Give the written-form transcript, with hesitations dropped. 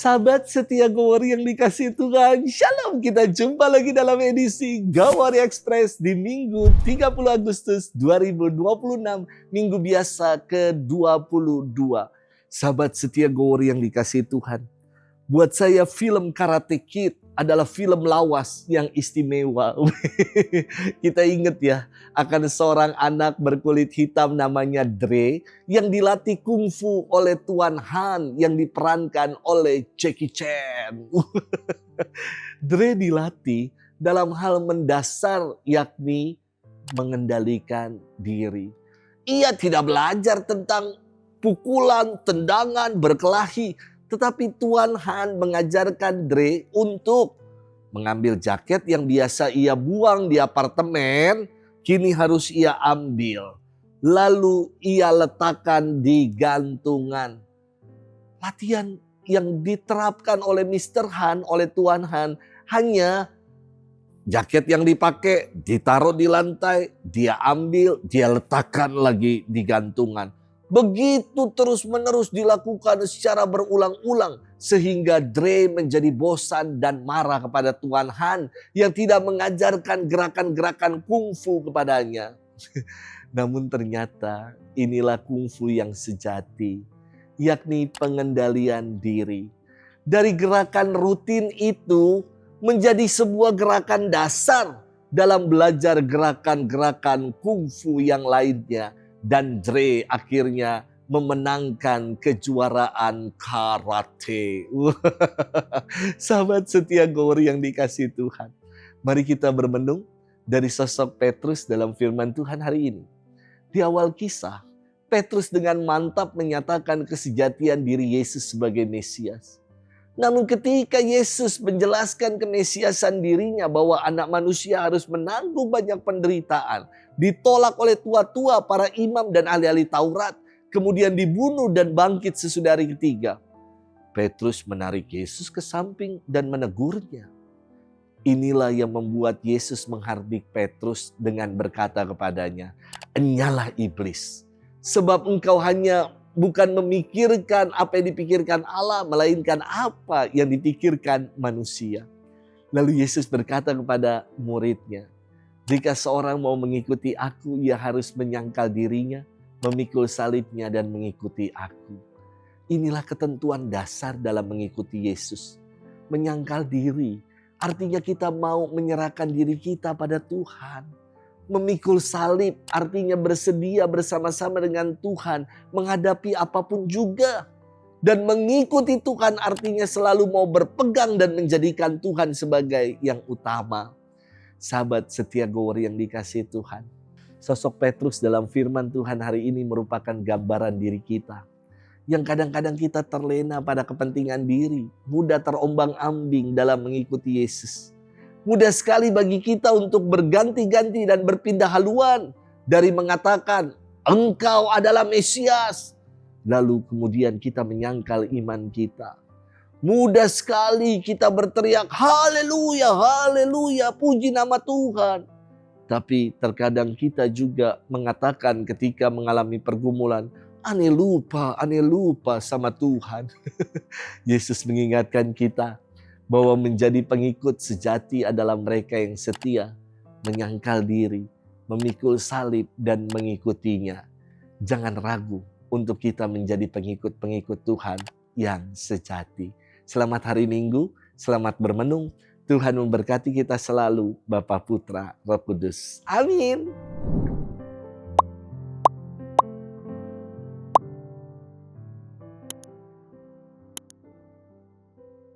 Sahabat setia Gowari yang dikasih Tuhan, Shalom, kita jumpa lagi dalam edisi Gowari Express di Minggu 30 Agustus 2026, Minggu biasa ke-22. Sahabat setia Gowari yang dikasih Tuhan, buat saya film Karate Kid adalah film lawas yang istimewa. Kita ingat ya, akan seorang anak berkulit hitam namanya Dre yang dilatih kungfu oleh Tuan Han yang diperankan oleh Jackie Chan. Dre dilatih dalam hal mendasar, yakni mengendalikan diri. Ia tidak belajar tentang pukulan, tendangan, berkelahi, tetapi Tuan Han mengajarkan Dre untuk mengambil jaket yang biasa ia buang di apartemen, kini harus ia ambil. Lalu ia letakkan di gantungan. Latihan yang diterapkan oleh Mr. Han, oleh Tuan Han, hanya jaket yang dipakai ditaruh di lantai, dia ambil, dia letakkan lagi di gantungan. Begitu terus-menerus dilakukan secara berulang-ulang sehingga Dre menjadi bosan dan marah kepada Tuan Han yang tidak mengajarkan gerakan-gerakan kungfu kepadanya. Namun ternyata inilah kungfu yang sejati, yakni pengendalian diri. Dari gerakan rutin itu menjadi sebuah gerakan dasar dalam belajar gerakan-gerakan kungfu yang lainnya. Dan Dre akhirnya memenangkan kejuaraan karate. Sahabat setia Gowari yang dikasih Tuhan, mari kita bermenung dari sosok Petrus dalam firman Tuhan hari ini. Di awal kisah, Petrus dengan mantap menyatakan kesejatian diri Yesus sebagai Mesias. Namun ketika Yesus menjelaskan kemesiasan dirinya bahwa anak manusia harus menanggung banyak penderitaan, ditolak oleh tua-tua, para imam dan ahli-ahli Taurat, kemudian dibunuh dan bangkit sesudah hari ketiga, Petrus menarik Yesus ke samping dan menegurnya. Inilah yang membuat Yesus menghardik Petrus dengan berkata kepadanya, "Enyalah iblis, sebab engkau hanya bukan memikirkan apa yang dipikirkan Allah, melainkan apa yang dipikirkan manusia." Lalu Yesus berkata kepada muridnya, "Jika seorang mau mengikuti aku, ia harus menyangkal dirinya, memikul salibnya dan mengikuti aku." Inilah ketentuan dasar dalam mengikuti Yesus. Menyangkal diri, artinya kita mau menyerahkan diri kita pada Tuhan. Memikul salib artinya bersedia bersama-sama dengan Tuhan menghadapi apapun juga. Dan mengikuti Tuhan artinya selalu mau berpegang dan menjadikan Tuhan sebagai yang utama. Sahabat setia Gowari yang dikasihi Tuhan, sosok Petrus dalam firman Tuhan hari ini merupakan gambaran diri kita. Yang kadang-kadang kita terlena pada kepentingan diri, mudah terombang-ambing dalam mengikuti Yesus. Mudah sekali bagi kita untuk berganti-ganti dan berpindah haluan dari mengatakan engkau adalah Mesias, lalu kemudian kita menyangkal iman kita. Mudah sekali kita berteriak haleluya, haleluya, puji nama Tuhan. Tapi terkadang kita juga mengatakan ketika mengalami pergumulan, aneh lupa sama Tuhan. Yesus mengingatkan kita bahwa menjadi pengikut sejati adalah mereka yang setia, menyangkal diri, memikul salib dan mengikutinya. Jangan ragu untuk kita menjadi pengikut-pengikut Tuhan yang sejati. Selamat hari Minggu, selamat bermenung. Tuhan memberkati kita selalu, Bapa, Putra, Roh Kudus. Amin.